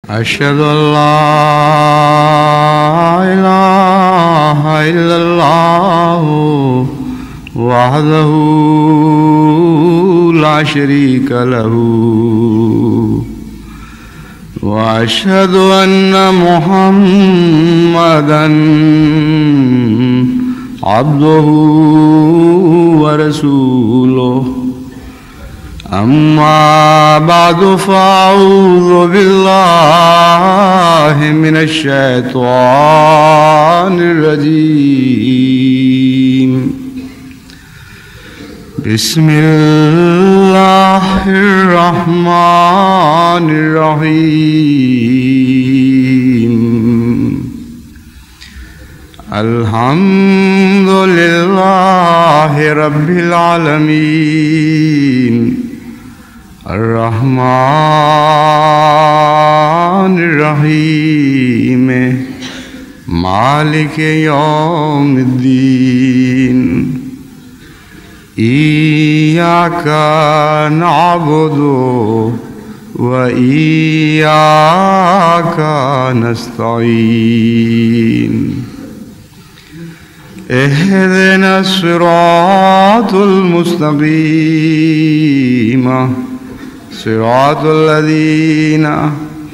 أشهد أن لا إله إلا الله وحده لا شريك له وأشهد أن محمدًا عبده ورسوله أما بعد فأعوذ بالله من الشيطان الرجيم بسم الله الرحمن الرحيم الحمد لله رب العالمين الرحمن الرحيم مالك يوم الدين إياك نعبد وإياك نستعين اهدنا الصراط المستقيم صراط الذين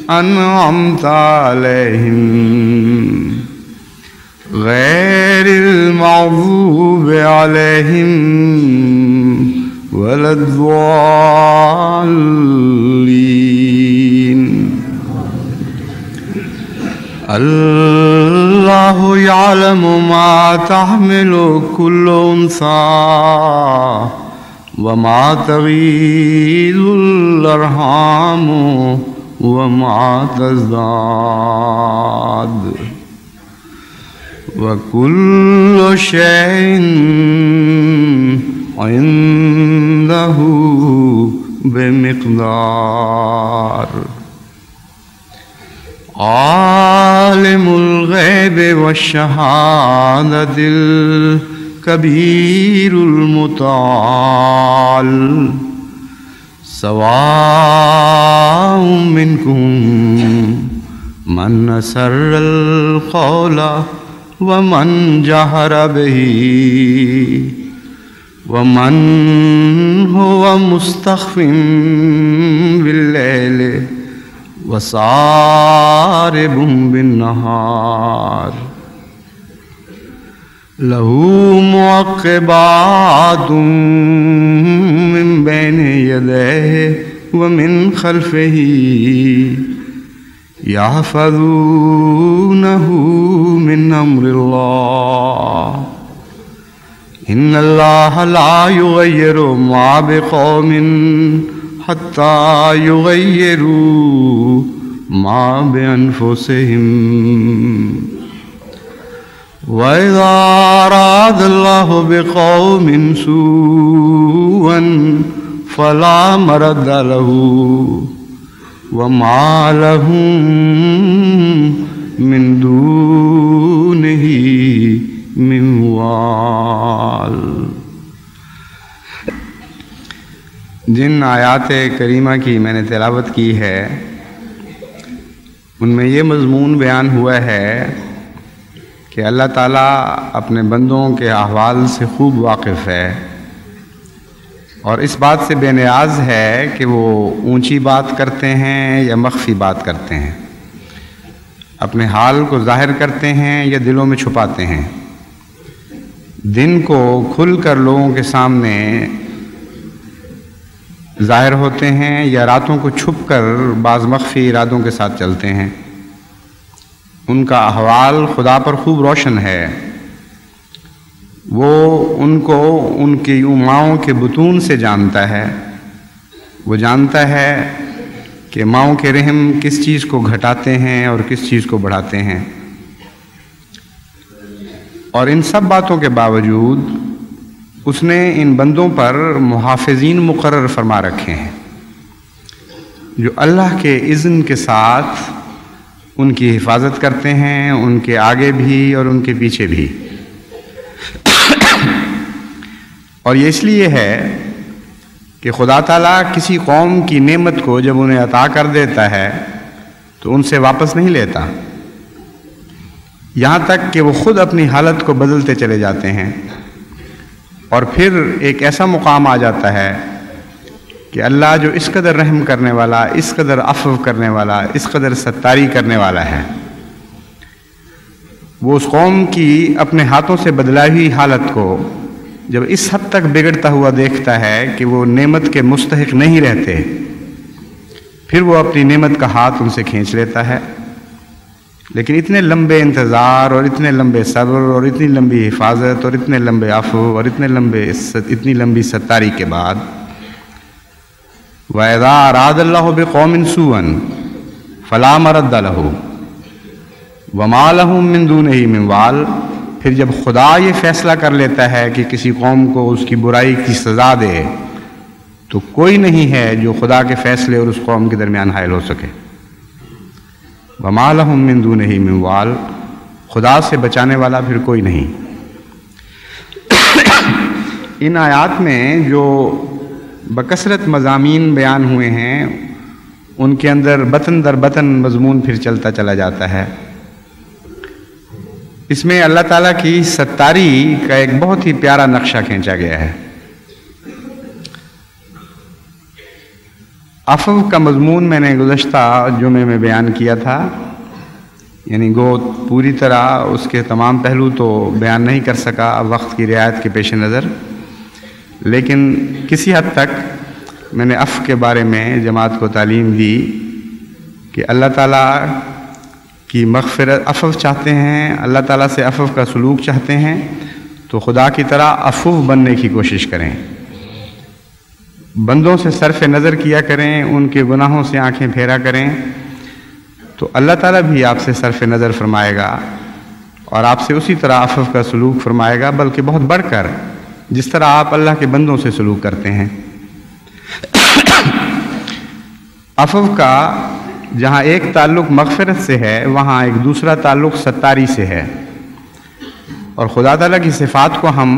أنعمت عليهم غير المغضوب عليهم ولا الضالين. الله يعلم ما تحمل كل أنثى وما تغيض الأرحام وما تزداد وكل شيء عنده بمقدار. عالم الغيب والشهادة الكبير المتعال سواء منكم من أسر القول ومن جهر به ومن هو مستخف بالليل وسارب بالنهار له معقبات من بين يديه ومن خلفه يحفظونه من أمر الله إن الله لا يغير ما بقوم حتى يغيروا ما بأنفسهم وإذا أراد الله بقوم سوءا فلا مرد له وما لهم من دونه من وال. جن آیات کریمہ کی میں نے تلاوت کی ہے ان میں یہ مضمون بیان ہوا ہے کہ اللہ تعالیٰ اپنے بندوں کے احوال سے خوب واقف ہے اور اس بات سے بے نیاز ہے کہ وہ اونچی بات کرتے ہیں یا مخفی بات کرتے ہیں، اپنے حال کو ظاہر کرتے ہیں یا دلوں میں چھپاتے ہیں، دن کو کھل کر لوگوں کے سامنے ظاہر ہوتے ہیں یا راتوں کو چھپ کر بعض مخفی ارادوں کے ساتھ چلتے ہیں. ان کا احوال خدا پر خوب روشن ہے. وہ ان کو ان کی ماؤں کے بطون سے جانتا ہے. وہ جانتا ہے کہ ماؤں کے رحم کس چیز کو گھٹاتے ہیں اور کس چیز کو بڑھاتے ہیں. اور ان سب باتوں کے باوجود اس نے ان بندوں پر محافظین مقرر فرما رکھے ہیں جو اللہ کے اذن کے ساتھ ان کی حفاظت کرتے ہیں، ان کے آگے بھی اور ان کے پیچھے بھی. اور یہ اس لیے ہے کہ خدا تعالیٰ کسی قوم کی نعمت کو جب انہیں عطا کر دیتا ہے تو تو ان سے واپس نہیں لیتا، یہاں تک کہ وہ خود اپنی حالت کو بدلتے چلے جاتے ہیں، اور پھر ایک ایسا مقام آ جاتا ہے کہ اللہ جو اس قدر رحم کرنے والا، اس قدر عفو کرنے والا، اس قدر ستاری کرنے والا ہے، وہ اس قوم کی اپنے ہاتھوں سے بدلائی ہوئی حالت کو جب اس حد تک بگڑتا ہوا دیکھتا ہے کہ وہ نعمت کے مستحق نہیں رہتے، پھر وہ اپنی نعمت کا ہاتھ ان سے کھینچ لیتا ہے۔ لیکن اتنے لمبے انتظار اور اتنے لمبے صبر اور اتنی لمبی حفاظت اور اتنے لمبے عفو اور اتنی لمبی ستاری کے بعد وَإِذَا أَرَادَ اللَّهُ بِقَوْمٍ سُوءًا فَلَا مَرَدَّ لَهُ وَمَا لَهُم مِّن دُونِهِ مِن وَالٍ، پھر جب خدا یہ فیصلہ کر لیتا ہے کہ کسی قوم کو اس کی برائی کی سزا دے تو کوئی نہیں ہے جو خدا کے فیصلے اور اس قوم کے درمیان حائل ہو سکے۔ وَمَا لَهُم مِّن دُونِهِ مِن وَالٍ، خدا سے بچانے والا پھر کوئی نہیں۔ ان آیات میں جو بکثرت مضامین بیان ہوئے ہیں ان کے اندر بطن در بطن مضمون پھر چلتا چلا جاتا ہے۔ اس میں اللہ تعالیٰ کی ستاری کا ایک بہت ہی پیارا نقشہ کھینچا گیا ہے۔ عفو کا مضمون میں نے گزشتہ جمعے میں بیان کیا تھا، یعنی گو پوری طرح اس کے تمام پہلو تو بیان نہیں کر سکا وقت کی رعایت کے پیش نظر، لیکن کسی حد تک میں نے عفو کے بارے میں جماعت کو تعلیم دی کہ اللہ تعالیٰ کی مغفرت، عفو چاہتے ہیں، اللہ تعالیٰ سے عفو کا سلوک چاہتے ہیں تو خدا کی طرح عفو بننے کی کوشش کریں، بندوں سے صرف نظر کیا کریں، ان کے گناہوں سے آنکھیں پھیرا کریں تو اللہ تعالیٰ بھی آپ سے صرف نظر فرمائے گا اور آپ سے اسی طرح عفو کا سلوک فرمائے گا، بلکہ بہت بڑھ کر جس طرح آپ اللہ کے بندوں سے سلوک کرتے ہیں۔ عفو کا جہاں ایک تعلق مغفرت سے ہے وہاں ایک دوسرا تعلق ستاری سے ہے، اور خدا تعالیٰ کی صفات کو ہم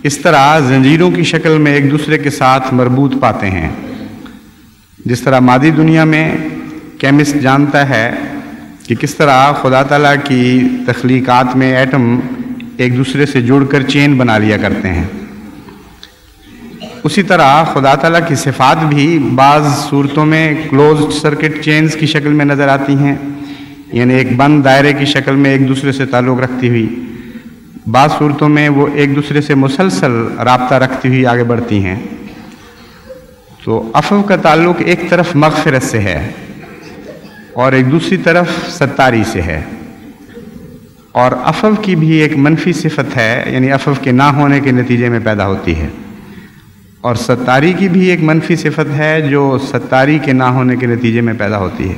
اس طرح زنجیروں کی شکل میں ایک دوسرے کے ساتھ مربوط پاتے ہیں۔ جس طرح مادی دنیا میں کیمسٹ جانتا ہے کہ کس طرح خدا تعالیٰ کی تخلیقات میں ایٹم ایک دوسرے سے جڑ کر چین بنا لیا کرتے ہیں، اسی طرح خدا تعالیٰ کی صفات بھی بعض صورتوں میں کلوزڈ سرکٹ چینز کی شکل میں نظر آتی ہیں، یعنی ایک بند دائرے کی شکل میں ایک دوسرے سے تعلق رکھتی ہوئی، بعض صورتوں میں وہ ایک دوسرے سے مسلسل رابطہ رکھتی ہوئی آگے بڑھتی ہیں۔ تو عفو کا تعلق ایک طرف مغفرت سے ہے اور ایک دوسری طرف ستاری سے ہے، اور عفو کی بھی ایک منفی صفت ہے، یعنی عفو کے نہ ہونے کے نتیجے میں پیدا ہوتی ہے، اور ستاری کی بھی ایک منفی صفت ہے جو ستاری کے نہ ہونے کے نتیجے میں پیدا ہوتی ہے۔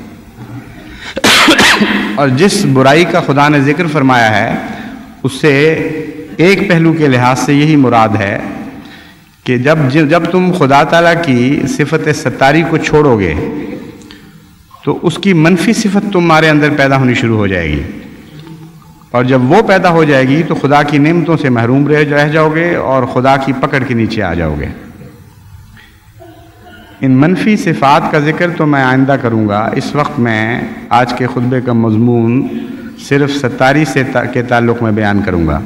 اور جس برائی کا خدا نے ذکر فرمایا ہے اس سے ایک پہلو کے لحاظ سے یہی مراد ہے کہ جب تم خدا تعالیٰ کی صفت ستاری کو چھوڑو گے تو اس کی منفی صفت تمہارے اندر پیدا ہونی شروع ہو جائے گی، اور جب وہ پیدا ہو جائے گی تو خدا کی نعمتوں سے محروم رہ جاؤ گے اور خدا کی پکڑ کے نیچے آ جاؤ گے۔ ان منفی صفات کا ذکر تو میں آئندہ کروں گا، اس وقت میں آج کے خطبے کا مضمون صرف ستاری سے کے تعلق میں بیان کروں گا۔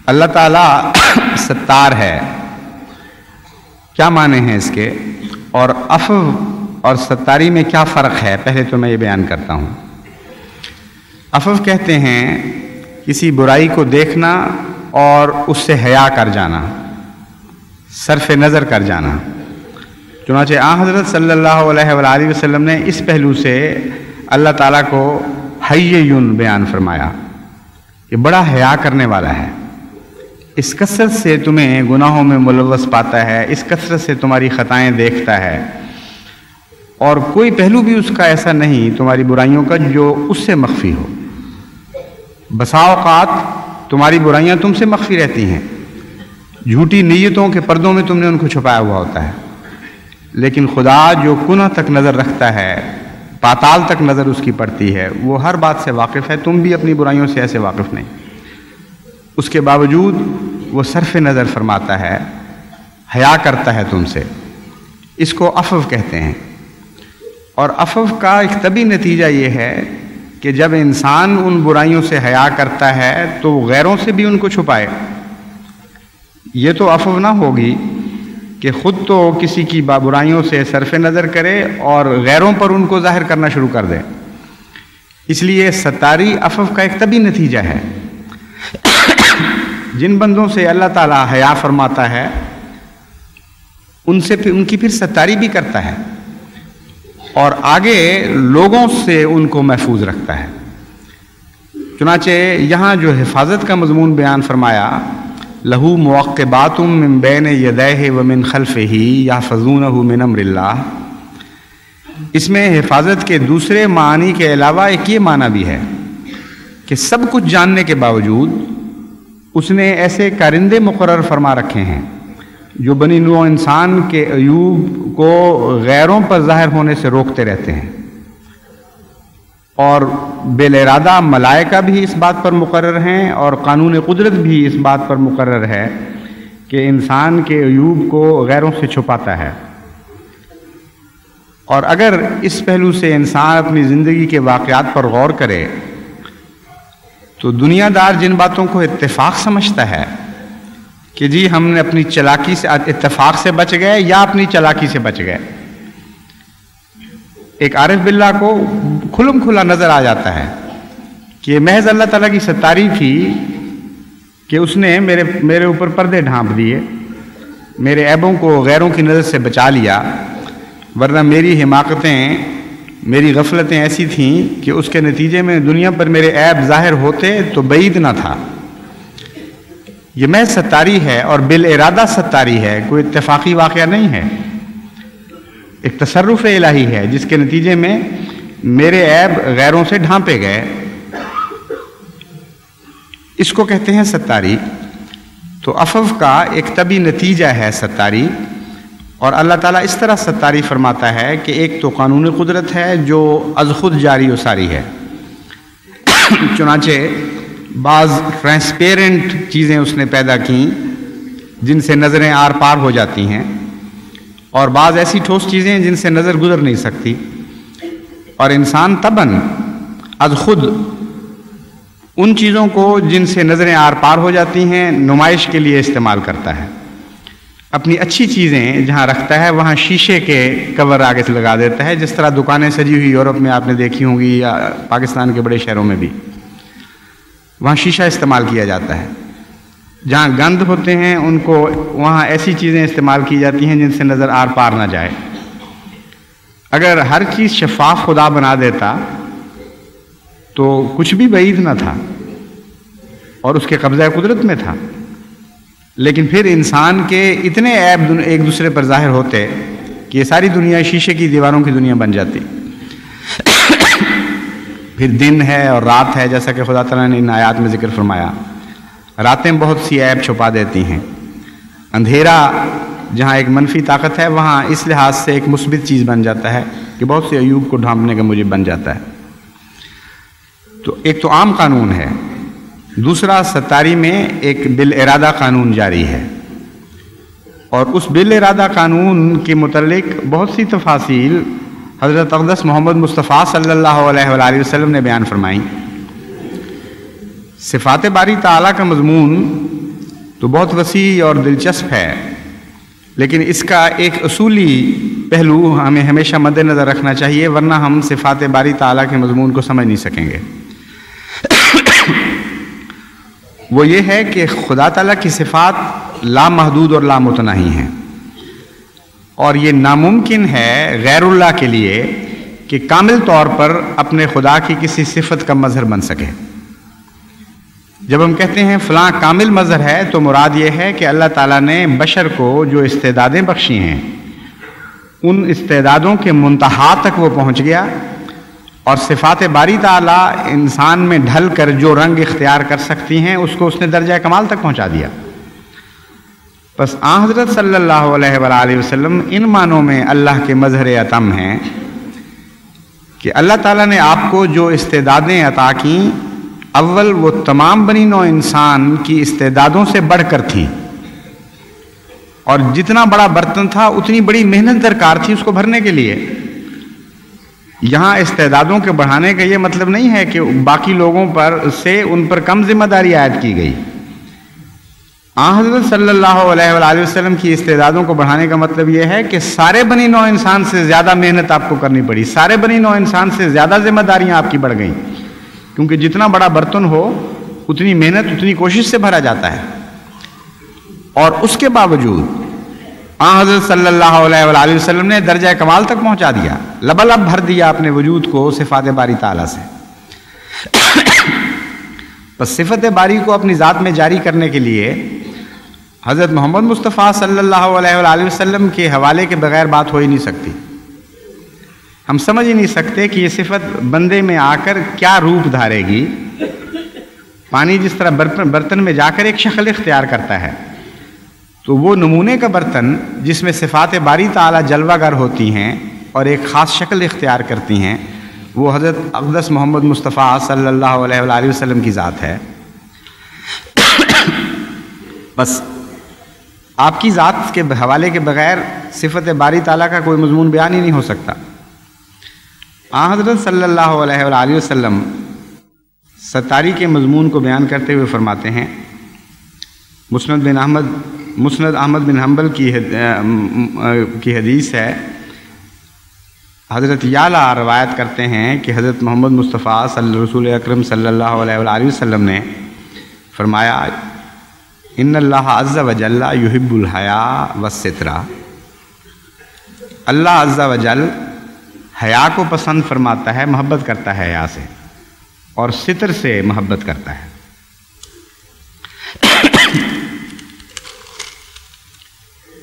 اللہ تعالیٰ ستار ہے، کیا معنی ہیں اس کے، اور عفو اور ستاری میں کیا فرق ہے، پہلے تو میں یہ بیان کرتا ہوں۔ عفو کہتے ہیں کسی برائی کو دیکھنا اور اس سے حیا کر جانا، صرف نظر کر جانا۔ چنانچہ آن حضرت صلی اللہ علیہ وآلہ وسلم نے اس پہلو سے اللہ تعالیٰ کو حیّن بیان فرمایا کہ بڑا حیا کرنے والا ہے، اس کثرت سے تمہیں گناہوں میں ملوث پاتا ہے، اس کثرت سے تمہاری خطائیں دیکھتا ہے، اور کوئی پہلو بھی اس کا ایسا نہیں تمہاری برائیوں کا جو اس سے مخفی ہو۔ بسا اوقات تمہاری برائیاں تم سے مخفی رہتی ہیں، جھوٹی نیتوں کے پردوں میں تم نے ان کو چھپایا ہوا ہوتا ہے، لیکن خدا جو کنہ تک نظر رکھتا ہے، پاتال تک نظر اس کی پڑتی ہے، وہ ہر بات سے واقف ہے۔ تم بھی اپنی برائیوں سے ایسے واقف نہیں، اس کے باوجود وہ صرف نظر فرماتا ہے، حیا کرتا ہے تم سے، اس کو عفو کہتے ہیں۔ اور عفو کا ایک طبی نتیجہ یہ ہے کہ جب انسان ان برائیوں سے حیا کرتا ہے تو غیروں سے بھی ان کو چھپائے۔ یہ تو عفو نہ ہوگی کہ خود تو کسی کی برائیوں سے صرف نظر کرے اور غیروں پر ان کو ظاہر کرنا شروع کر دے۔ اس لیے ستاری عفو کا ایک طبی نتیجہ ہے۔ جن بندوں سے اللہ تعالیٰ حیا فرماتا ہے ان کی پھر ستاری بھی کرتا ہے اور آگے لوگوں سے ان کو محفوظ رکھتا ہے۔ چنانچہ یہاں جو حفاظت کا مضمون بیان فرمایا، لہو معقبات من بین یدیہ ومن خلفہ یحفظونہ من امر اللہ، اس میں حفاظت کے دوسرے معنی کے علاوہ ایک یہ معنی بھی ہے کہ سب کچھ جاننے کے باوجود اس نے ایسے کارندے مقرر فرما رکھے ہیں جو بنی نوع انسان کے عیوب کو غیروں پر ظاہر ہونے سے روکتے رہتے ہیں، اور بالارادہ ملائکہ بھی اس بات پر مقرر ہیں اور قانون قدرت بھی اس بات پر مقرر ہے کہ انسان کے عیوب کو غیروں سے چھپاتا ہے۔ اور اگر اس پہلو سے انسان اپنی زندگی کے واقعات پر غور کرے تو دنیا دار جن باتوں کو اتفاق سمجھتا ہے کہ جی ہم نے اپنی چالاکی سے اتفاق سے بچ گئے یا اپنی چالاکی سے بچ گئے، ایک عارف باللہ کو کھلم کھلا نظر آ جاتا ہے کہ محض اللہ تعالیٰ کی ستاری تھی کہ اس نے میرے اوپر پردے ڈھانپ دیے، میرے عیبوں کو غیروں کی نظر سے بچا لیا، ورنہ میری حماقتیں، میری غفلتیں ایسی تھیں کہ اس کے نتیجے میں دنیا پر میرے عیب ظاہر ہوتے تو بعید نہ تھا۔ یہ محض ستاری ہے اور بالارادہ ستاری ہے، کوئی اتفاقی واقعہ نہیں ہے، ایک تصرف الہی ہے جس کے نتیجے میں میرے عیب غیروں سے ڈھانپے گئے۔ اس کو کہتے ہیں ستاری۔ تو عفو کا ایک طبی نتیجہ ہے ستاری، اور اللہ تعالیٰ اس طرح ستاری فرماتا ہے کہ ایک تو قانون قدرت ہے جو از خود جاری و ساری ہے، چنانچہ بعض ٹرانسپیرنٹ چیزیں اس نے پیدا کیں جن سے نظریں آر پار ہو جاتی ہیں، اور بعض ایسی ٹھوس چیزیں جن سے نظر گزر نہیں سکتی، اور انسان طبعاً از خود ان چیزوں کو جن سے نظریں آر پار ہو جاتی ہیں نمائش کے لیے استعمال کرتا ہے۔ اپنی اچھی چیزیں جہاں رکھتا ہے وہاں شیشے کے کور آگے سے لگا دیتا ہے، جس طرح دکانیں سجی ہوئی یورپ میں آپ نے دیکھی ہوں گی یا پاکستان کے بڑے شہروں میں بھی، وہاں شیشہ استعمال کیا جاتا ہے۔ جہاں گند ہوتے ہیں ان کو وہاں ایسی چیزیں استعمال کی جاتی ہیں جن سے نظر آر پار نہ جائے۔ اگر ہر چیز شفاف خدا بنا دیتا تو کچھ بھی بعید نہ تھا اور اس کے قبضہ قدرت میں تھا، لیکن پھر انسان کے اتنے عیب ایک دوسرے پر ظاہر ہوتے کہ یہ ساری دنیا شیشے کی دیواروں کی دنیا بن جاتی۔ پھر دن ہے اور رات ہے، جیسا کہ خدا تعالیٰ نے ان آیات میں ذکر فرمایا، راتیں بہت سی عیب چھپا دیتی ہیں۔ اندھیرا جہاں ایک منفی طاقت ہے وہاں اس لحاظ سے ایک مثبت چیز بن جاتا ہے کہ بہت سے عیوب کو ڈھانپنے کا موجب بن جاتا ہے۔ تو ایک تو عام قانون ہے، دوسرا ستاری میں ایک بالارادہ قانون جاری ہے، اور اس بالارادہ قانون کے متعلق بہت سی تفاصیل حضرت اقدس محمد مصطفیٰ صلی اللہ علیہ وآلہ وسلم نے بیان فرمائیں۔ صفات باری تعالیٰ کا مضمون تو بہت وسیع اور دلچسپ ہے، لیکن اس کا ایک اصولی پہلو ہمیں ہمیشہ مد نظر رکھنا چاہیے، ورنہ ہم صفات باری تعالیٰ کے مضمون کو سمجھ نہیں سکیں گے۔ وہ یہ ہے کہ خدا تعالیٰ کی صفات لامحدود اور لامتناہی ہیں، اور یہ ناممکن ہے غیر اللہ کے لیے کہ کامل طور پر اپنے خدا کی کسی صفت کا مظہر بن سکے۔ جب ہم کہتے ہیں فلاں کامل مظہر ہے تو مراد یہ ہے کہ اللہ تعالیٰ نے بشر کو جو استعدادیں بخشی ہیں ان استعدادوں کے منتہا تک وہ پہنچ گیا، اور صفات باری تعالیٰ انسان میں ڈھل کر جو رنگ اختیار کر سکتی ہیں اس کو اس نے درجہ کمال تک پہنچا دیا۔ بس آن حضرت صلی اللہ علیہ وآلہ وسلم ان معنوں میں اللہ کے مظہر اتم ہیں کہ اللہ تعالیٰ نے آپ کو جو استعدادیں عطا کیں، اول وہ تمام بنی نوع انسان کی استعدادوں سے بڑھ کر تھی، اور جتنا بڑا برتن تھا اتنی بڑی محنت درکار تھی اس کو بھرنے کے لیے، یہاں استعدادوں کے بڑھانے کا یہ مطلب نہیں ہے کہ باقی لوگوں پر سے ان پر کم ذمہ داری عائد کی گئی. حضرت صلی اللہ علیہ وآلہ وسلم کی استعدادوں کو بڑھانے کا مطلب یہ ہے کہ سارے بنی نوع انسان سے زیادہ محنت آپ کو کرنی پڑی، سارے بنی نوع انسان سے زیادہ ذمہ داریاں آپ کی بڑھ گئیں، کیونکہ جتنا بڑا برتن ہو اتنی محنت اتنی کوشش سے بھرا جاتا ہے. اور اس کے باوجود حضرت صلی اللہ علیہ وآلہ وسلم نے درجہ کمال تک پہنچا دیا، لبلب بھر دیا اپنے وجود کو صفات باری تعالیٰ سے. بس صفت باری کو اپنی ذات میں جاری کرنے کے لیے حضرت محمد مصطفیٰ صلی اللہ علیہ وآلہ وسلم کے حوالے کے بغیر بات ہو ہی نہیں سکتی. ہم سمجھ ہی نہیں سکتے کہ یہ صفت بندے میں آ کر کیا روپ دھارے گی. پانی جس طرح برتن میں جا کر ایک شکل اختیار کرتا ہے، تو وہ نمونے کا برتن جس میں صفات باری تعالیٰ جلوہ گر ہوتی ہیں اور ایک خاص شکل اختیار کرتی ہیں، وہ حضرت اقدس محمد مصطفیٰ صلی اللہ علیہ وآلہ وسلم کی ذات ہے. بس آپ کی ذات کے حوالے کے بغیر صفت باری تعالیٰ کا کوئی مضمون بیان ہی نہیں ہو سکتا. حضرت صلی اللہ علیہ وآلہ وسلم ستاری کے مضمون کو بیان کرتے ہوئے فرماتے ہیں، مسند احمد بن حنبل کی حدیث ہے، حضرت یعلا روایت کرتے ہیں کہ حضرت محمد مصطفیٰ رسول اکرم صلی اللہ علیہ وآلہ وسلم نے فرمایا، ان اللہ عز وجل یحب الحیا والستر. اللہ عز وجل حیا کو پسند فرماتا ہے، محبت کرتا ہے حیا سے، اور ستر سے محبت کرتا ہے.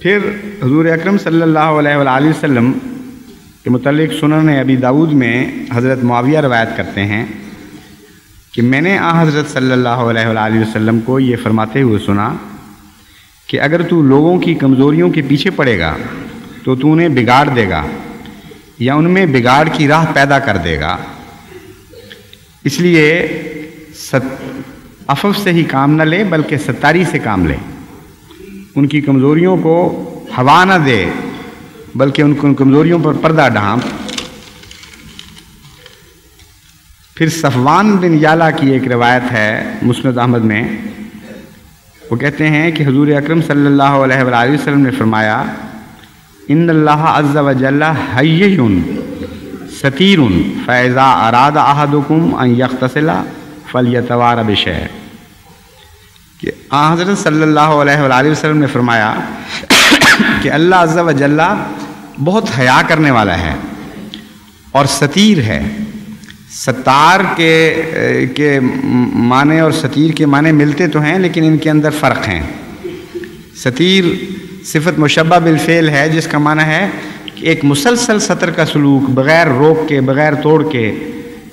پھر حضور اکرم صلی اللہ علیہ وآلہ وسلم کے متعلق سنن ابی داؤد میں حضرت معاویہ روایت کرتے ہیں کہ میں نے حضرت صلی اللہ علیہ وآلہ وسلم کو یہ فرماتے ہوئے سنا کہ اگر تو لوگوں کی کمزوریوں کے پیچھے پڑے گا تو تو انہیں بگاڑ دے گا یا ان میں بگاڑ کی راہ پیدا کر دے گا. اس لیے عفو سے ہی کام نہ لے بلکہ ستاری سے کام لے. ان کی کمزوریوں کو ہوا نہ دے بلکہ ان کمزوریوں پر پردہ ڈھانپ. پھر صفوان بن یعلا کی ایک روایت ہے مسند احمد میں، وہ کہتے ہیں کہ حضور اکرم صلی اللہ علیہ وآلہ وسلم نے فرمایا، ان اللہ عز وجل حی ستیر فاذا اراد احدکم ان یغتسل فلیتوار بشیء. کہ حضرت صلی اللہ علیہ وآلہ وسلم نے فرمایا کہ اللہ عز وجل بہت حیا کرنے والا ہے اور ستیر ہے. ستار کے معنی اور ستیر کے معنی ملتے تو ہیں لیکن ان کے اندر فرق ہیں. ستیر صفت مشبہ بالفعل ہے جس کا معنی ہے کہ ایک مسلسل سطر کا سلوک بغیر روک کے بغیر توڑ کے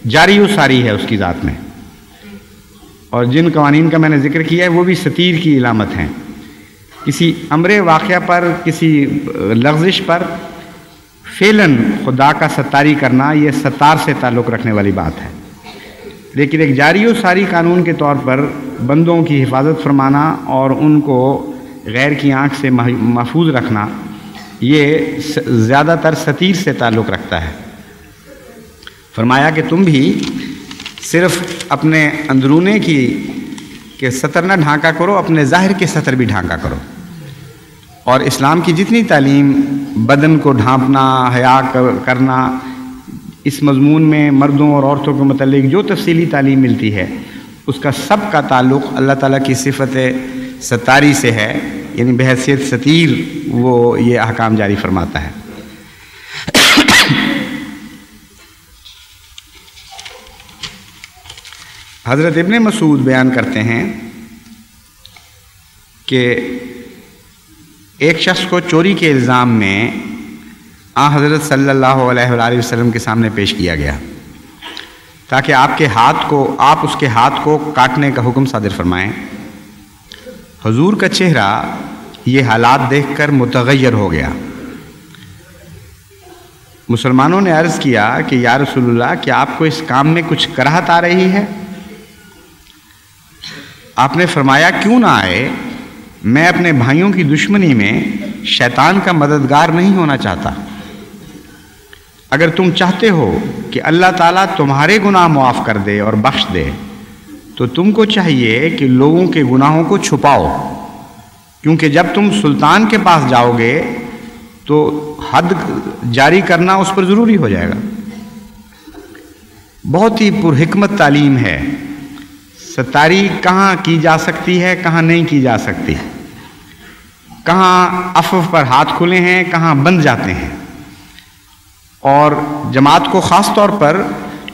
جاری و ساری ہے اس کی ذات میں. اور جن قوانین کا میں نے ذکر کیا ہے وہ بھی ستیر کی علامت ہیں. کسی امر واقعہ پر، کسی لغزش پر فعلاً خدا کا ستاری کرنا یہ ستار سے تعلق رکھنے والی بات ہے، لیکن ایک جاری و ساری قانون کے طور پر بندوں کی حفاظت فرمانا اور ان کو غیر کی آنکھ سے محفوظ رکھنا یہ زیادہ تر ستیر سے تعلق رکھتا ہے. فرمایا کہ تم بھی صرف اپنے اندرونے کے سطر نہ ڈھانکا کرو، اپنے ظاہر کے سطر بھی ڈھانکا کرو. اور اسلام کی جتنی تعلیم بدن کو ڈھانپنا، حیا کرنا، اس مضمون میں مردوں اور عورتوں کے متعلق جو تفصیلی تعلیم ملتی ہے اس کا سب کا تعلق اللہ تعالیٰ کی صفت ستاری سے ہے. یعنی بحیثیت ستیر وہ یہ احکام جاری فرماتا ہے. حضرت ابن مسعود بیان کرتے ہیں کہ ایک شخص کو چوری کے الزام میں حضرت صلی اللہ علیہ وآلہ وسلم کے سامنے پیش کیا گیا تاکہ آپ اس کے ہاتھ کو کاٹنے کا حکم صادر فرمائیں. حضور کا چہرہ یہ حالات دیکھ کر متغیر ہو گیا. مسلمانوں نے عرض کیا کہ یا رسول اللہ، کیا آپ کو اس کام میں کچھ کراہت آ رہی ہے؟ آپ نے فرمایا، کیوں نہ آئے، میں اپنے بھائیوں کی دشمنی میں شیطان کا مددگار نہیں ہونا چاہتا. اگر تم چاہتے ہو کہ اللہ تعالیٰ تمہارے گناہ معاف کر دے اور بخش دے تو تم کو چاہیے کہ لوگوں کے گناہوں کو چھپاؤ، کیونکہ جب تم سلطان کے پاس جاؤ گے تو حد جاری کرنا اس پر ضروری ہو جائے گا۔ بہت ہی پرحکمت تعلیم ہے۔ ستاری کہاں کی جا سکتی ہے، کہاں نہیں کی جا سکتی، کہاں عفو پر ہاتھ کھلے ہیں، کہاں بند جاتے ہیں۔ اور جماعت کو خاص طور پر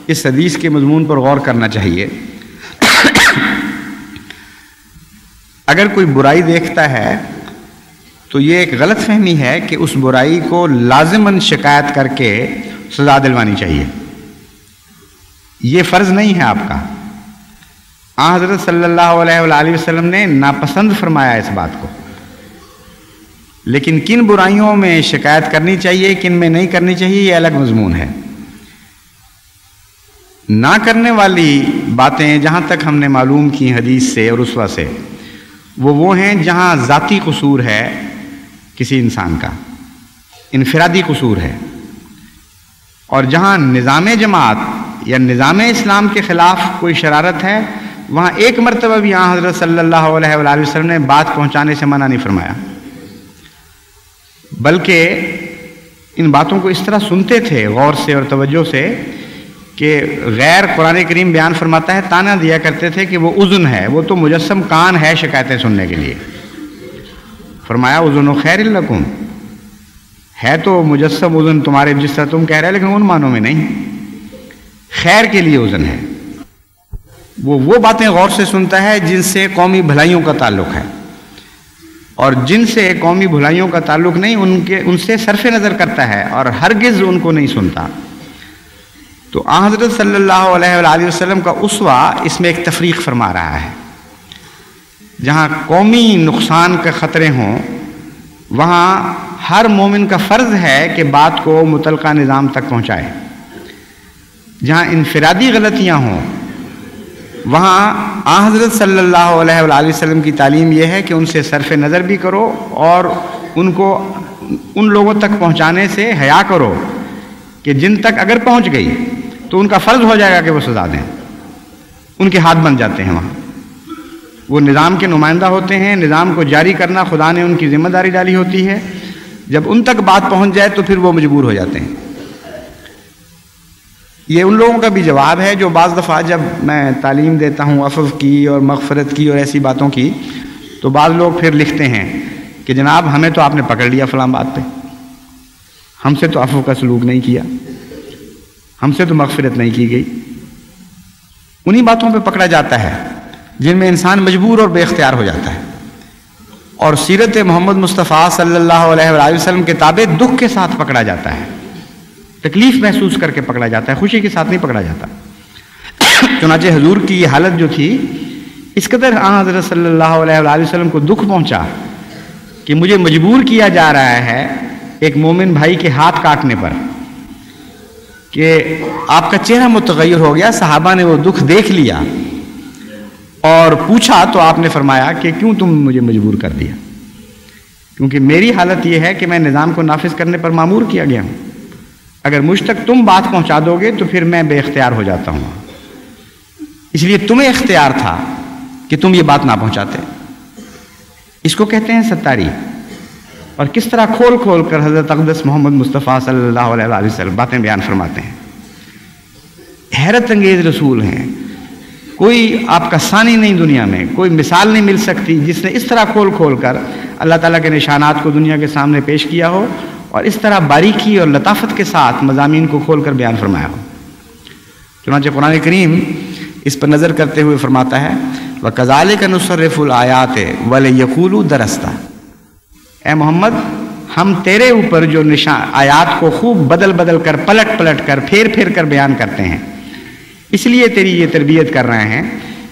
اس حدیث کے مضمون پر غور کرنا چاہیے۔ اگر کوئی برائی دیکھتا ہے تو یہ ایک غلط فہمی ہے کہ اس برائی کو لازماً شکایت کر کے سزا دلوانی چاہیے۔ یہ فرض نہیں ہے آپ کا۔ حضرت صلی اللہ علیہ وآلہ وسلم نے ناپسند فرمایا اس بات کو، لیکن کن برائیوں میں شکایت کرنی چاہیے، کن میں نہیں کرنی چاہیے، یہ الگ مضمون ہے۔ نہ کرنے والی باتیں جہاں تک ہم نے معلوم کی حدیث سے اور اسوہ سے، وہ ہیں جہاں ذاتی قصور ہے کسی انسان کا، انفرادی قصور ہے، اور جہاں نظام جماعت یا نظام اسلام کے خلاف کوئی شرارت ہے، وہاں ایک مرتبہ بھی حضرت صلی اللہ علیہ وآلہ وسلم نے بات پہنچانے سے منع نہیں فرمایا، بلکہ ان باتوں کو اس طرح سنتے تھے غور سے اور توجہ سے کہ غیر قرآن کریم بیان فرماتا ہے تانا دیا کرتے تھے کہ وہ اذن ہے، وہ تو مجسم کان ہے شکایتیں سننے کے لیے۔ فرمایا اذن خیر لکم، ہے تو مجسم اذن تمہارے جس طرح تم کہہ رہے لیکن ان معنوں میں نہیں، خیر کے لیے اذن ہے۔ وہ باتیں غور سے سنتا ہے جن سے قومی بھلائیوں کا تعلق ہے، اور جن سے قومی بھلائیوں کا تعلق نہیں ان سے صرف نظر کرتا ہے اور ہرگز ان کو نہیں سنتا۔ تو حضرت صلی اللہ علیہ وآلہ وسلم کا اسوہ اس میں ایک تفریق فرما رہا ہے۔ جہاں قومی نقصان کے خطرے ہوں وہاں ہر مومن کا فرض ہے کہ بات کو متعلقہ نظام تک پہنچائے۔ جہاں انفرادی غلطیاں ہوں وہاں حضرت صلی اللہ علیہ وآلہ وسلم کی تعلیم یہ ہے کہ ان سے صرف نظر بھی کرو اور ان کو ان لوگوں تک پہنچانے سے حیا کرو کہ جن تک اگر پہنچ گئی تو ان کا فرض ہو جائے گا کہ وہ سزا دیں، ان کے ہاتھ بن جاتے ہیں۔ وہاں وہ نظام کے نمائندہ ہوتے ہیں، نظام کو جاری کرنا خدا نے ان کی ذمہ داری ڈالی ہوتی ہے، جب ان تک بات پہنچ جائے تو پھر وہ مجبور ہو جاتے ہیں۔ یہ ان لوگوں کا بھی جواب ہے جو بعض دفعہ جب میں تعلیم دیتا ہوں عفو کی اور مغفرت کی اور ایسی باتوں کی تو بعض لوگ پھر لکھتے ہیں کہ جناب ہمیں تو آپ نے پکڑ لیا فلاں بات پہ، ہم سے تو عفو کا سلوک نہیں کیا، ہم سے تو مغفرت نہیں کی گئی۔ انہی باتوں پہ پکڑا جاتا ہے جن میں انسان مجبور اور بے اختیار ہو جاتا ہے، اور سیرت محمد مصطفیٰ صلی اللہ علیہ وآلہ وسلم کے تابع دکھ کے ساتھ پکڑا جاتا ہے، تکلیف محسوس کر کے پکڑا جاتا ہے، خوشی کے ساتھ نہیں پکڑا جاتا۔ چنانچہ حضور کی یہ حالت جو تھی اس قدر حضرت صلی اللہ علیہ وآلہ وسلم کو دکھ پہنچا کہ مجھے مجبور کیا جا رہا ہے ایک مومن بھائی کے ہاتھ کاٹنے پر، کہ آپ کا چہرہ متغیر ہو گیا۔ صحابہ نے وہ دکھ دیکھ لیا اور پوچھا تو آپ نے فرمایا کہ کیوں تم مجھے مجبور کر دیا، کیونکہ میری حالت یہ ہے کہ میں نظام کو نافذ کرنے پر مامور کیا گیا ہوں، اگر مجھ تک تم بات پہنچا دو گے تو پھر میں بے اختیار ہو جاتا ہوں، اس لیے تمہیں اختیار تھا کہ تم یہ بات نہ پہنچاتے۔ اس کو کہتے ہیں ستاری، اور کس طرح کھول کھول کر حضرت اقدس محمد مصطفیٰ صلی اللہ علیہ وآلہ وسلم باتیں بیان فرماتے ہیں۔ حیرت انگیز رسول ہیں، کوئی آپ کا ثانی نہیں دنیا میں، کوئی مثال نہیں مل سکتی جس نے اس طرح کھول کھول کر اللہ تعالیٰ کے نشانات کو دنیا کے سامنے پیش کیا ہو اور اس طرح باریکی اور لطافت کے ساتھ مضامین کو کھول کر بیان فرمایا ہو۔ چنانچہ قرآن کریم اس پر نظر کرتے ہوئے فرماتا ہے وَكَذَلِكَ نُصَرِّفُ الْآيَاتِ وَلِيَقُولُوا دَرَسْتَ، اے محمد ہم تیرے اوپر جو آیات کو خوب بدل بدل کر پلٹ پلٹ کر پھیر پھیر کر بیان کرتے ہیں، اس لیے تیری یہ تربیت کر رہے ہیں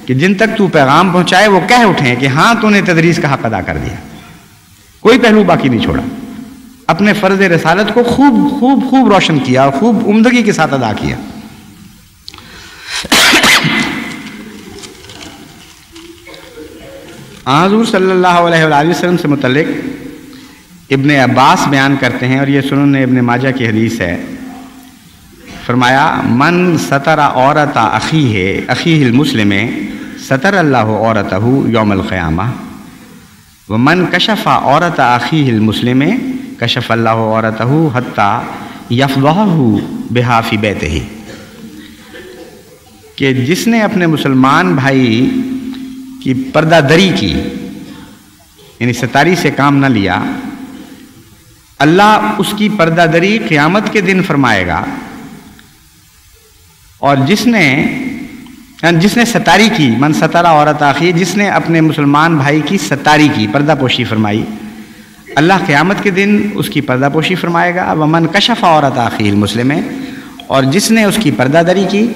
کہ جن تک تو پیغام پہنچائے وہ کہہ اٹھیں کہ ہاں تو نے تدریس کا حق ادا کر دیا، کوئی پہلو باقی نہیں چھوڑا، اپنے فرض رسالت کو خوب خوب خوب روشن کیا اور خوب عمدگی کے ساتھ ادا کیا۔ حضور صلی اللہ علیہ وآلہ وسلم سے متعلق ابن عباس بیان کرتے ہیں، اور یہ سنن ابن ماجہ کی حدیث ہے فرمایا من ستر عورت اخیہ المسلم ستر اللہ عورتہ یوم القیامہ ومن کشف عورت اخیہ المسلم کشف اللہ عورتہ حتی یفضحہ بہا فی بیتہ، کہ جس نے اپنے مسلمان بھائی کی پردہ دری کی، یعنی ستاری سے کام نہ لیا، اللہ اس کی پردہ دری قیامت کے دن فرمائے گا، اور جس نے ستاری کی، من سترہ عورت آخی، جس نے اپنے مسلمان بھائی کی ستاری کی، پردہ پوشی فرمائی، اللہ قیامت کے دن اس کی پردہ پوشی فرمائے گا۔ ومن کشف عورت آخی المسلم، اور جس نے اس کی پردہ دری کی،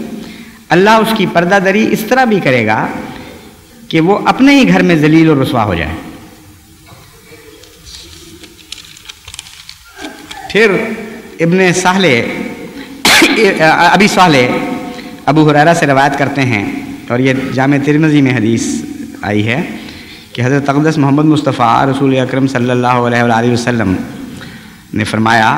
اللہ اس کی پردہ دری اس طرح بھی کرے گا کہ وہ اپنے ہی گھر میں ذلیل اور رسوا ہو جائے۔ پھر ابن ابی صالح ابو ہریرہ سے روایت کرتے ہیں، اور یہ جامع ترمذی میں حدیث آئی ہے کہ حضرت اقدس محمد مصطفیٰ رسول اکرم صلی اللہ علیہ وآلہ وسلم نے فرمایا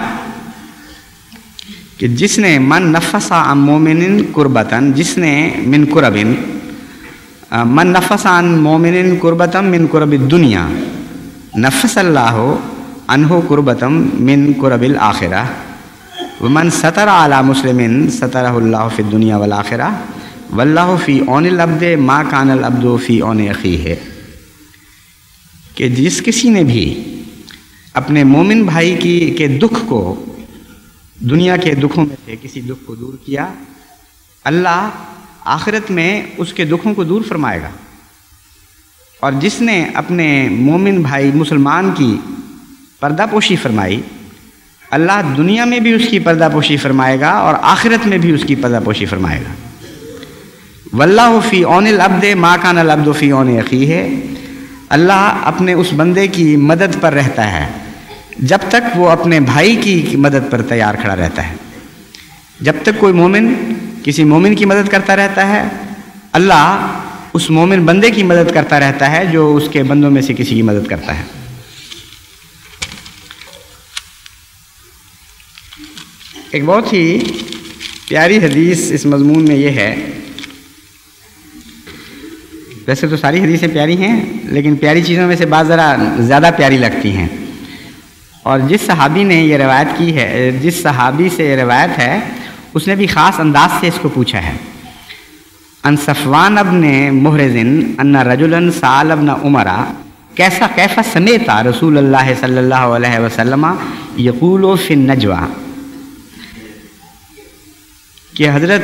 کہ جس نے من نفس عن مومن کربتن، جس نے من کربن، من نفس عن مومن کربتن من کرب الدنیا نفس اللہ عنہ کربتن من کرب الآخرہ ومن ستر علی مسلم سترہ اللہ فی الدنیا والآخرہ واللہ فی عون العبد ما کان العبد فی عون اخیہ، کہ جس کسی نے بھی اپنے مومن بھائی کے دکھ کو، دنیا کے دکھوں میں سے کسی دکھ کو دور کیا، اللہ آخرت میں اس کے دکھوں کو دور فرمائے گا، اور جس نے اپنے مومن بھائی مسلمان کی پردہ پوشی فرمائی، اللہ دنیا میں بھی اس کی پردہ پوشی فرمائے گا اور آخرت میں بھی اس کی پردہ پوشی فرمائے گا۔ واللہ فی عون العبد ما کان العبد فی عون اخیہ، اللہ اپنے اس بندے کی مدد پر رہتا ہے جب تک وہ اپنے بھائی کی مدد پر تیار کھڑا رہتا ہے۔ جب تک کوئی مومن کسی مومن کی مدد کرتا رہتا ہے، اللہ اس مومن بندے کی مدد کرتا رہتا ہے جو اس کے بندوں میں سے کسی کی مدد کرتا ہے۔ ایک بہت ہی پیاری حدیث اس مضمون میں یہ ہے، ویسے تو ساری حدیثیں پیاری ہیں لیکن پیاری چیزوں میں سے بعض ذرا زیادہ پیاری لگتی ہیں، اور جس صحابی نے یہ روایت کی ہے، جس صحابی سے یہ روایت ہے، اس نے بھی خاص انداز سے اس کو پوچھا ہے۔ ان صفوان ابن محرز ان رجلا سأل ابن عمر کیف سمعت رسول اللہ صلی اللہ علیہ وسلم یقول فی النجوى، کہ حضرت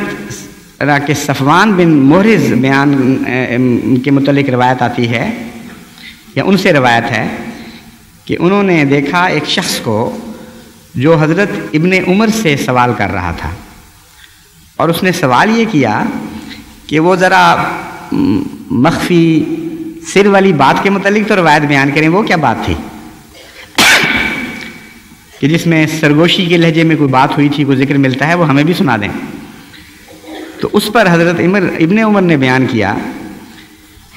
کہ صفوان بن محرز بیان کے متعلق روایت آتی ہے، یا ان سے روایت ہے کہ انہوں نے دیکھا ایک شخص کو جو حضرت ابن عمر سے سوال کر رہا تھا، اور اس نے سوال یہ کیا کہ وہ ذرا مخفی سر والی بات کے متعلق تو روایت بیان کریں، وہ کیا بات تھی کہ جس میں سرگوشی کے لہجے میں کوئی بات ہوئی تھی، کوئی ذکر ملتا ہے، وہ ہمیں بھی سنا دیں۔ تو اس پر حضرت ابن عمر نے بیان کیا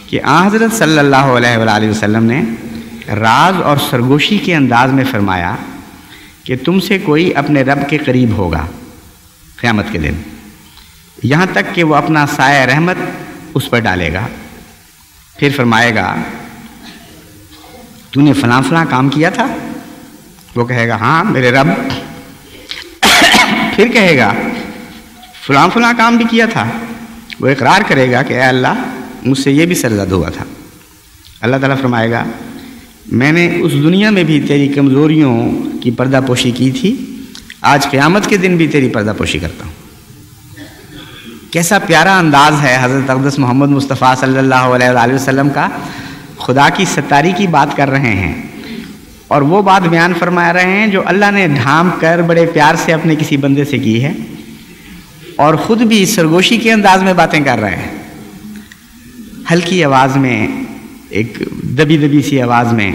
کہ حضرت صلی اللہ علیہ وآلہ وسلم نے راز اور سرگوشی کے انداز میں فرمایا کہ تم سے کوئی اپنے رب کے قریب ہوگا قیامت کے دن، یہاں تک کہ وہ اپنا سایہ رحمت اس پر ڈالے گا، پھر فرمائے گا تو نے فلاں فلاں کام کیا تھا، وہ کہے گا ہاں میرے رب، پھر کہے گا فلاں فلاں کام بھی کیا تھا، وہ اقرار کرے گا کہ اے اللہ مجھ سے یہ بھی سرزد ہوا تھا۔ اللہ تعالیٰ فرمائے گا میں نے اس دنیا میں بھی تیری کمزوریوں کی پردہ پوشی کی تھی، آج قیامت کے دن بھی تیری پردہ پوشی کرتا ہوں۔ کیسا پیارا انداز ہے حضرت اقدس محمد مصطفیٰ صلی اللہ علیہ وآلہ وسلم کا، خدا کی ستاری کی بات کر رہے ہیں اور وہ بات بیان فرما رہے ہیں جو اللہ نے ڈھانپ کر بڑے پیار سے اپنے کسی بندے سے کی ہے، اور خود بھی سرگوشی کے انداز میں باتیں کر رہے ہیں، ہلکی آواز میں، ایک دبی دبی سی آواز میں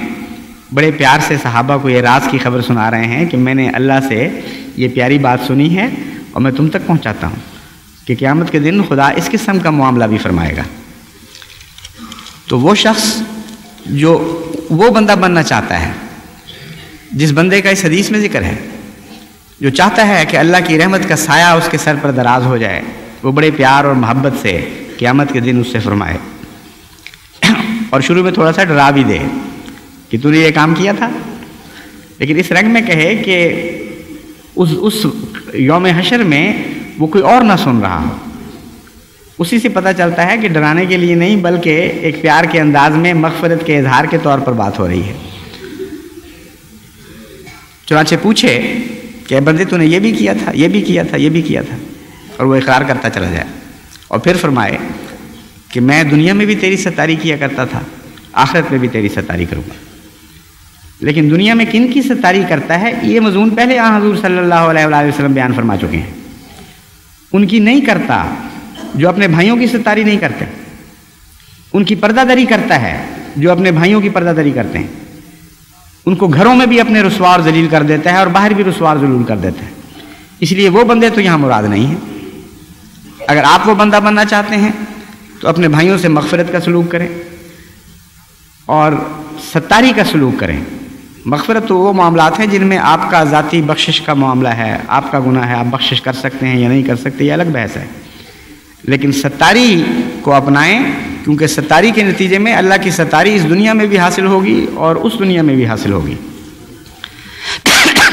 بڑے پیار سے صحابہ کو یہ راز کی خبر سنا رہے ہیں کہ میں نے اللہ سے یہ پیاری بات سنی ہے اور میں تم تک پہنچاتا ہوں کہ قیامت کے دن خدا اس قسم کا معاملہ بھی فرمائے گا۔ تو وہ شخص جو وہ بندہ بننا چاہتا ہے جس بندے کا اس حدیث میں ذکر ہے، جو چاہتا ہے کہ اللہ کی رحمت کا سایہ اس کے سر پر دراز ہو جائے، وہ بڑے پیار اور محبت سے قیامت کے دن اس سے فرمائے اور شروع میں تھوڑا سا ڈرا بھی دے کہ تو نے یہ کام کیا تھا، لیکن اس رنگ میں کہے کہ اس یوم حشر میں وہ کوئی اور نہ سن رہا ہو۔ اسی سے پتہ چلتا ہے کہ ڈرانے کے لیے نہیں بلکہ ایک پیار کے انداز میں مغفرت کے اظہار کے طور پر بات ہو رہی ہے۔ چنانچہ پوچھے کہ اے بندے تو نے یہ بھی کیا تھا، یہ بھی کیا تھا، یہ بھی کیا تھا، اور وہ اقرار کرتا چلا جائے، اور پھر فرمائے کہ میں دنیا میں بھی تیری ستاری کیا کرتا تھا، آخرت میں بھی تیری ستاری کروں گا۔ لیکن دنیا میں کن کی ستاری کرتا ہے، یہ مضمون پہلے حضور صلی اللہ علیہ وآلہ وسلم بیان فرما چکے ہیں۔ ان کی نہیں کرتا جو اپنے بھائیوں کی ستاری نہیں کرتے، ان کی پردہ دری کرتا ہے جو اپنے بھائیوں کی پردہ دری کرتے ہیں، ان کو گھروں میں بھی اپنے رسوا اور ذلیل کر دیتا ہے اور باہر بھی رسوا اور ذلیل کر دیتا ہے۔ اس لیے وہ بندے تو یہاں مراد نہیں ہیں۔ اگر آپ وہ بندہ بننا چاہتے ہیں تو اپنے بھائیوں سے مغفرت کا سلوک کریں اور ستاری کا سلوک کریں۔ مغفرت تو وہ معاملات ہیں جن میں آپ کا ذاتی بخشش کا معاملہ ہے، آپ کا گناہ ہے، آپ بخشش کر سکتے ہیں یا نہیں کر سکتے، یہ الگ بحث ہے، لیکن ستاری کو اپنائیں، کیونکہ ستاری کے نتیجے میں اللہ کی ستاری اس دنیا میں بھی حاصل ہوگی اور اس دنیا میں بھی حاصل ہوگی۔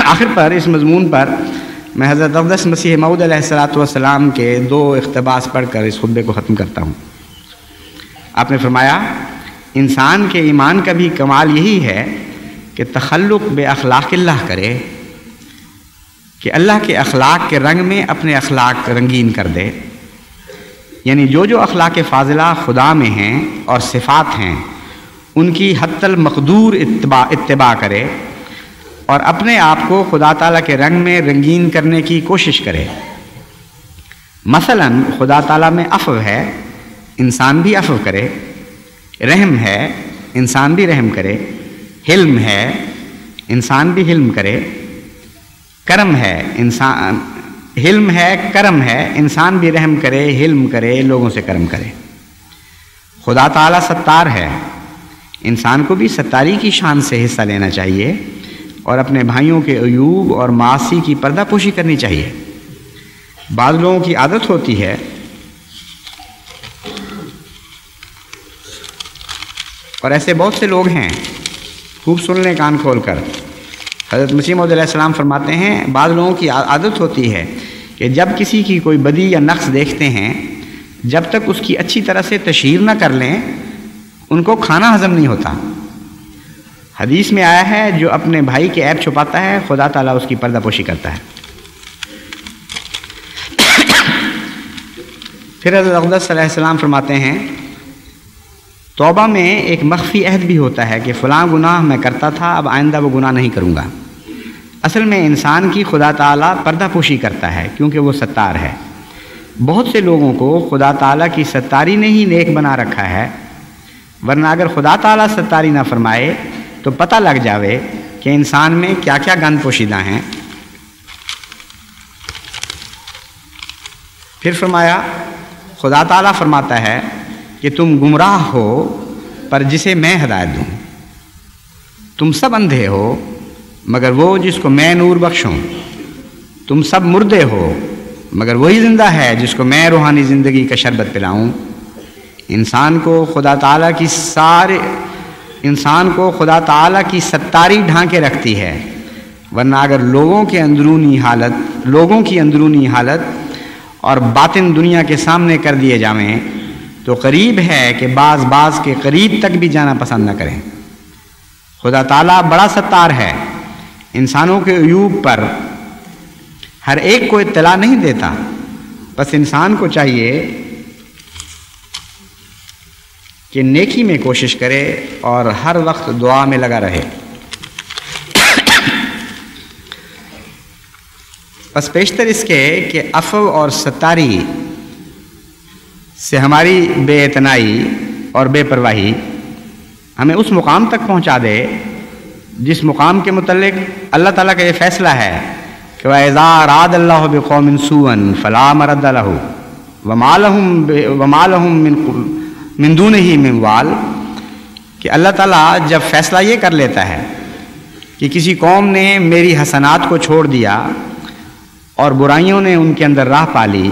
آخر پر اس مضمون پر میں حضرت اقدس مسیح موعود علیہ السلام کے 2 اقتباس پڑھ کر اس خطبے کو ختم کرتا ہوں۔ آپ نے فرمایا، انسان کے ایمان کا بھی کمال یہی ہے کہ تخلق بے اخلاق اللہ کرے، کہ اللہ کے اخلاق کے رنگ میں اپنے اخلاق رنگین کر دے، یعنی جو اخلاق فاضلہ خدا میں ہیں اور صفات ہیں ان کی حتی المقدور اتباع کرے اور اپنے آپ کو خدا تعالیٰ کے رنگ میں رنگین کرنے کی کوشش کرے۔ مثلاً خدا تعالیٰ میں عفو ہے، انسان بھی عفو کرے، رحم ہے، انسان بھی رحم کرے، حلم ہے، انسان بھی حلم کرے، کرم ہے، حلم ہے، کرم ہے، انسان بھی رحم کرے، حلم کرے، لوگوں سے کرم کرے۔ خدا تعالیٰ ستار ہے، انسان کو بھی ستاری کی شان سے حصہ لینا چاہیے اور اپنے بھائیوں کے عیوب اور معاصی کی پردہ پوشی کرنی چاہیے۔ بعض لوگوں کی عادت ہوتی ہے، اور ایسے بہت سے لوگ ہیں، خوب سن لیں کان کھول کر، حضرت مسیح موعود علیہ السلام فرماتے ہیں بعض لوگوں کی عادت ہوتی ہے کہ جب کسی کی کوئی بدی یا نقص دیکھتے ہیں، جب تک اس کی اچھی طرح سے تشہیر نہ کر لیں ان کو کھانا ہضم نہیں ہوتا۔ حدیث میں آیا ہے جو اپنے بھائی کے عیب چھپاتا ہے خدا تعالیٰ اس کی پردہ پوشی کرتا ہے۔ پھر حضرت اقدس صلی اللہ علیہ وسلم فرماتے ہیں توبہ میں ایک مخفی عہد بھی ہوتا ہے کہ فلاں گناہ میں کرتا تھا، اب آئندہ وہ گناہ نہیں کروں گا۔ اصل میں انسان کی خدا تعالیٰ پردہ پوشی کرتا ہے کیونکہ وہ ستار ہے۔ بہت سے لوگوں کو خدا تعالیٰ کی ستاری نے ہی نیک بنا رکھا ہے، ورنہ اگر خدا تعالیٰ ستاری نہ فرمائے تو پتہ لگ جاوے کہ انسان میں کیا کیا گند پوشیدہ ہیں۔ پھر فرمایا خدا تعالیٰ فرماتا ہے کہ تم گمراہ ہو پر جسے میں ہدایت دوں، تم سب اندھے ہو مگر وہ جس کو میں نور بخشوں، تم سب مردے ہو مگر وہی زندہ ہے جس کو میں روحانی زندگی کا شربت پلاؤں۔ انسان کو خدا تعالیٰ کی ستاری ڈھانکے رکھتی ہے، ورنہ اگر لوگوں کی اندرونی حالت اور باطن دنیا کے سامنے کر دیے جائیں تو قریب ہے کہ بعض کے قریب تک بھی جانا پسند نہ کریں۔ خدا تعالیٰ بڑا ستار ہے، انسانوں کے عیوب پر ہر ایک کو اطلاع نہیں دیتا، بس انسان کو چاہیے کہ نیکی میں کوشش کرے اور ہر وقت دعا میں لگا رہے۔ بس پیشتر اس کے کہ عفو اور ستاری سے ہماری بے اعتنائی اور بے پرواہی ہمیں اس مقام تک پہنچا دے جس مقام کے متعلق اللہ تعالیٰ کا یہ فیصلہ ہے کہ وَإِذَا أَرَادَ اللَّهُ بِقَوْمٍ سُوءًا فَلَا مَرَدَّ لَهُ وَمَا لَهُم مِّن دُونِهِ مِن وَالٍ، کہ اللہ تعالیٰ جب فیصلہ یہ کر لیتا ہے کہ کسی قوم نے میری حسنات کو چھوڑ دیا اور برائیوں نے ان کے اندر راہ پالی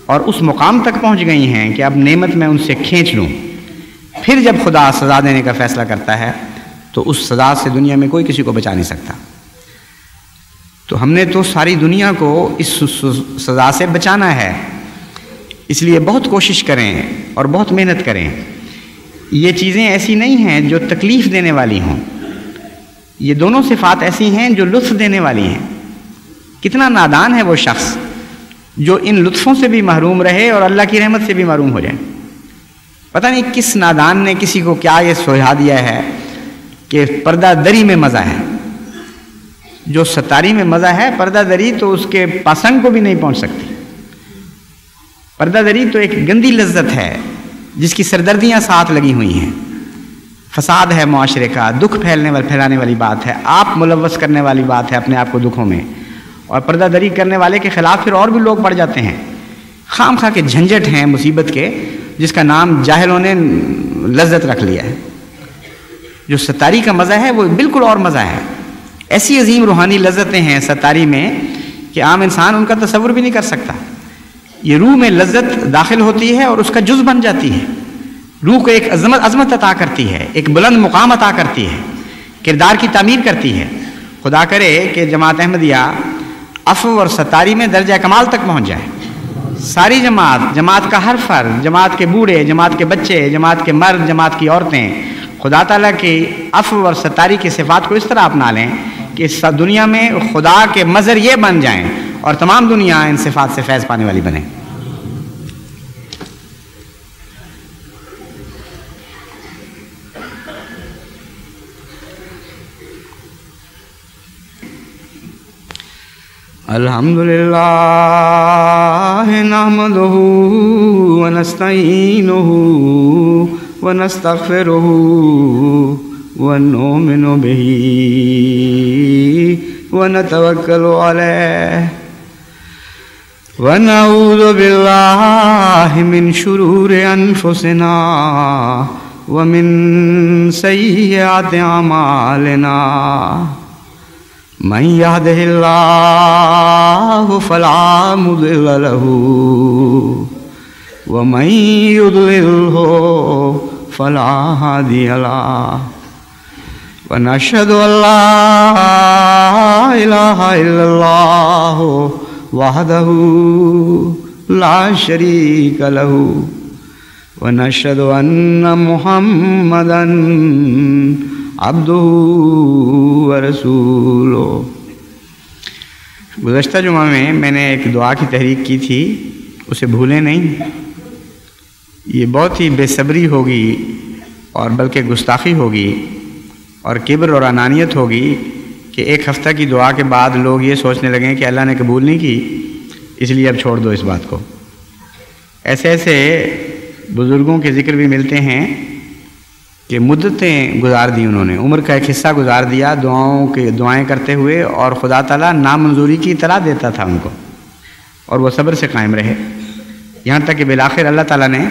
اور اس مقام تک پہنچ گئی ہیں کہ اب نعمت میں ان سے کھینچ لوں، پھر جب خدا سزا دینے کا فیصلہ کرتا ہے تو اس سزا سے دنیا میں کوئی کسی کو بچا نہیں سکتا۔ تو ہم نے تو ساری دنیا کو اس سزا سے بچانا ہے، اس لیے بہت کوشش کریں اور بہت محنت کریں۔ یہ چیزیں ایسی نہیں ہیں جو تکلیف دینے والی ہوں، یہ دونوں صفات ایسی ہیں جو لطف دینے والی ہیں۔ کتنا نادان ہے وہ شخص جو ان لطفوں سے بھی محروم رہے اور اللہ کی رحمت سے بھی محروم ہو جائے۔ پتہ نہیں کس نادان نے کسی کو کیا یہ سمجھا دیا ہے کہ پردہ دری میں مزہ ہے۔ جو ستاری میں مزہ ہے، پردہ دری تو اس کے پاسنگ کو بھی نہیں پہنچ سکتی۔ پردہ دری تو ایک گندی لذت ہے جس کی سردردیاں ساتھ لگی ہوئی ہیں، فساد ہے معاشرے کا، دکھ پھیلانے والی بات ہے، آپ ملوث کرنے والی بات ہے اپنے آپ کو دکھوں میں، اور پردہ دری کرنے والے کے خلاف پھر اور بھی لوگ پڑ جاتے ہیں۔ خام خواہ کے جھنجٹ ہیں مصیبت کے، جس کا نام جاہلوں نے لذت رکھ لیا ہے۔ جو ستاری کا مزہ ہے وہ بالکل اور مزہ ہے۔ ایسی عظیم روحانی لذتیں ہیں ستاری میں کہ عام انسان ان کا تصور بھی نہیں کر سکتا۔ یہ روح میں لذت داخل ہوتی ہے اور اس کا جز بن جاتی ہے، روح کو ایک عظمت عطا کرتی ہے، ایک بلند مقام عطا کرتی ہے، کردار کی تعمیر کرتی ہے۔ خدا کرے کہ جماعت احمدیہ عفو اور ستاری میں درجہ کمال تک پہنچ جائے۔ ساری جماعت کا ہر فرد، جماعت کے بوڑھے، جماعت کے بچے، جماعت کے مرد، جماعت کی عورتیں خدا تعالیٰ کی عفو اور ستاری کی صفات کو اس طرح اپنا لیں کہ اس دنیا میں خدا کے مظہر یہ بن جائیں اور تمام دنیا ان صفات سے فیض پانے والی بنے۔ الحمدللہ نحمدہ ونستعینہ ونستغفرہ ونؤمن بہ ونتوکل علیہ ونعوذ باللہ من شرور انفسنا ومن سیئات اعمالنا من يهده الله فلا مضل له ومن يضلله فلا هادي له ونشهد أن لا إله إلا الله وحده لا شريك له ونشهد أن محمدا عبدہ ورسولہ۔ گزشتہ جمعہ میں نے ایک دعا کی تحریک کی تھی، اسے بھولیں نہیں۔ یہ بہت ہی بے صبری ہوگی اور بلکہ گستاخی ہوگی اور کبر اور انانیت ہوگی کہ ایک ہفتہ کی دعا کے بعد لوگ یہ سوچنے لگیں کہ اللہ نے قبول نہیں کی، اس لیے اب چھوڑ دو اس بات کو۔ ایسے ایسے بزرگوں کے ذکر بھی ملتے ہیں کہ مدتیں گزار دی انہوں نے، عمر کا ایک حصہ گزار دیا دعائیں کرتے ہوئے، اور خدا تعالیٰ نامنظوری کی اطلاع دیتا تھا ان کو، اور وہ صبر سے قائم رہے، یہاں تک کہ بالآخر اللہ تعالیٰ نے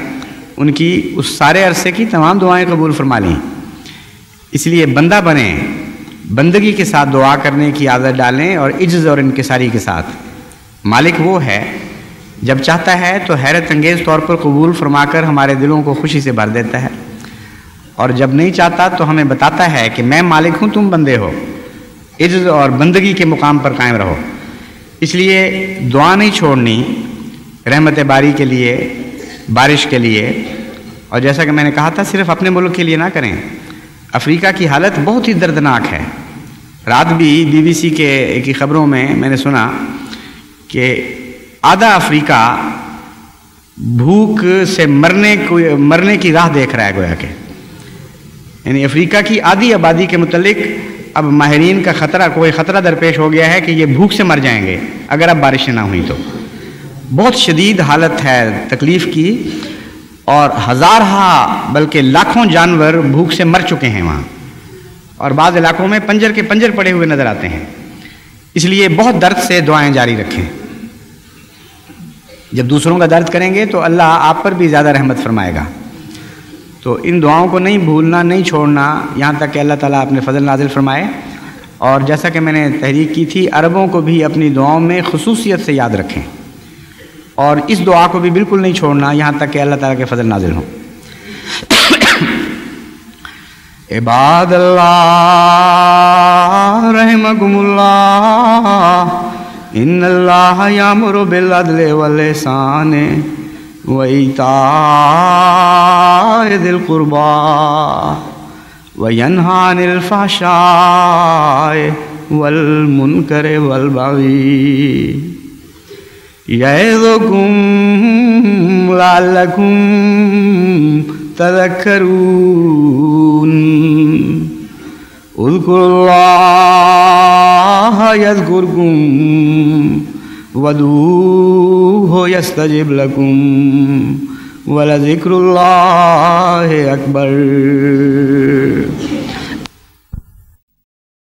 ان کی اس سارے عرصے کی تمام دعائیں قبول فرما لیں۔ اس لیے بندہ بنیں، بندگی کے ساتھ دعا کرنے کی عادت ڈالیں اور عجز اور انکساری کے ساتھ۔ مالک وہ ہے جب چاہتا ہے تو حیرت انگیز طور پر قبول فرما کر ہمارے دلوں کو خوشی سے بھر دیتا ہے، اور جب نہیں چاہتا تو ہمیں بتاتا ہے کہ میں مالک ہوں، تم بندے ہو، عجز اور بندگی کے مقام پر قائم رہو۔ اس لیے دعا نہیں چھوڑنی رحمت باری کے لیے، بارش کے لیے، اور جیسا کہ میں نے کہا تھا صرف اپنے ملک کے لیے نہ کریں۔ افریقہ کی حالت بہت ہی دردناک ہے۔ رات بھی BBC کی خبروں میں نے سنا کہ آدھا افریقہ بھوک سے مرنے کی راہ دیکھ رہا ہے، گویا کہ یعنی افریقہ کی آدھی آبادی کے متعلق اب ماہرین کا کوئی خطرہ درپیش ہو گیا ہے کہ یہ بھوک سے مر جائیں گے اگر اب بارشیں نہ ہوئیں تو۔ بہت شدید حالت ہے تکلیف کی، اور ہزارہا بلکہ لاکھوں جانور بھوک سے مر چکے ہیں وہاں، اور بعض علاقوں میں پنجر کے پنجر پڑے ہوئے نظر آتے ہیں۔ اس لیے بہت درد سے دعائیں جاری رکھیں۔ جب دوسروں کا درد کریں گے تو اللہ آپ پر بھی زیادہ رحمت فرمائے گا۔ تو ان دعاؤں کو نہیں بھولنا، نہیں چھوڑنا، یہاں تک کہ اللہ تعالیٰ اپنے فضل نازل فرمائے۔ اور جیسا کہ میں نے تحریک کی تھی، عربوں کو بھی اپنی دعاؤں میں خصوصیت سے یاد رکھیں، اور اس دعا کو بھی بالکل نہیں چھوڑنا یہاں تک کہ اللہ تعالیٰ کے فضل نازل ہوں۔ عباد اللہ رحمکم اللہ، ان اللہ یامر بالعدل والاحسان وایتاء ذی القربى وینہی عن الفحشاء والمنکر والبغی یعظکم لعلکم تذکرون اذکروا اللہ یذکرکم وادعوہ یستجب لکم ولذکر اللہ اکبر۔